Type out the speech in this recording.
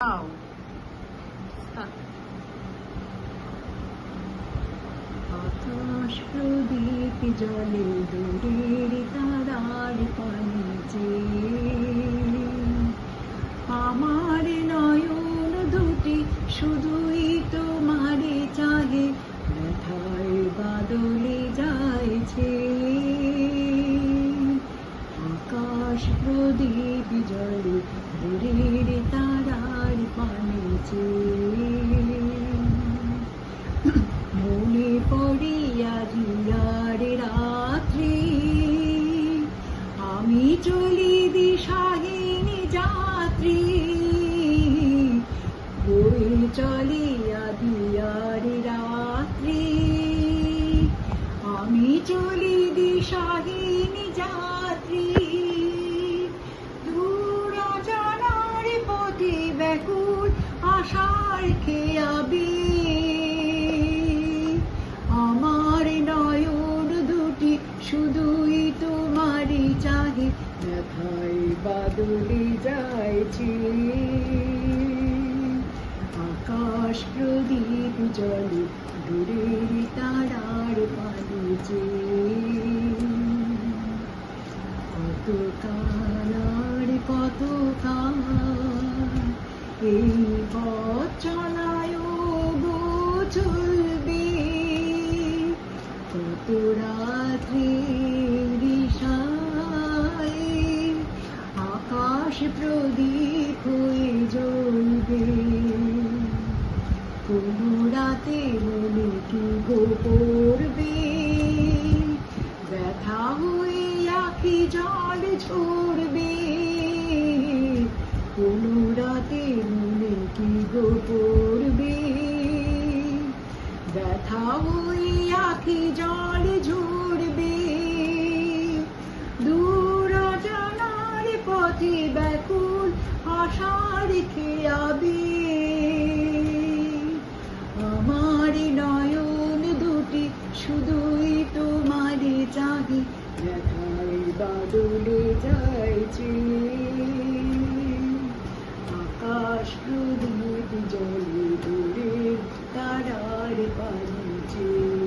Wow. Start. আকাশ প্রদীপ জলে দূরের তারার পানে চেয়ে আমার নয়ন দুটি শুধুই তোমারে চাহে, ব্যথায় বাদলে যাইছে। আকাশ প্রদীপ জলে দূরের তারার পানে চেয়ে মনে পড়িয়া জিয়ার রাত্রি, আমি চলি দিশাহীন যাত্রী। বয়ে চলিয়া দিয়ার রাত্রি, আমি চলি দিশাহীন যাত্রী। দূর জানার পথে ব্যাকুল আশার খেয়াবি, আমার নয়ন দুটি শুধুই তোমারই চাহে, ব্যথায় বাদলে যাইছে। আকাশ প্রদীপ জলে দূরের তারার পানে চেয়ে কত কাল আর কত কাল এই পথ চলায় গো চলবে, কত রাত্রির দিশায় আকাশ প্রদীপ হয়ে জ্বলবে। কোন রাতে মনে কি গো পড়বে, ব্যথা হয়ে আখি জল ঝরবে। কোন রাতে মনে কি গো পড়বে, ব্যথা হয়ে আখি জল ঝরবে। দূর জানার পথে ব্যাকুল আশার খেয়াবে, আমার নয়ন দুটি শুধুই তোমারে চাহি, ব্যথায় বাদলে যাইছে। আকাশ প্রদীপ জলে দূরের তারার পানে চেয়ে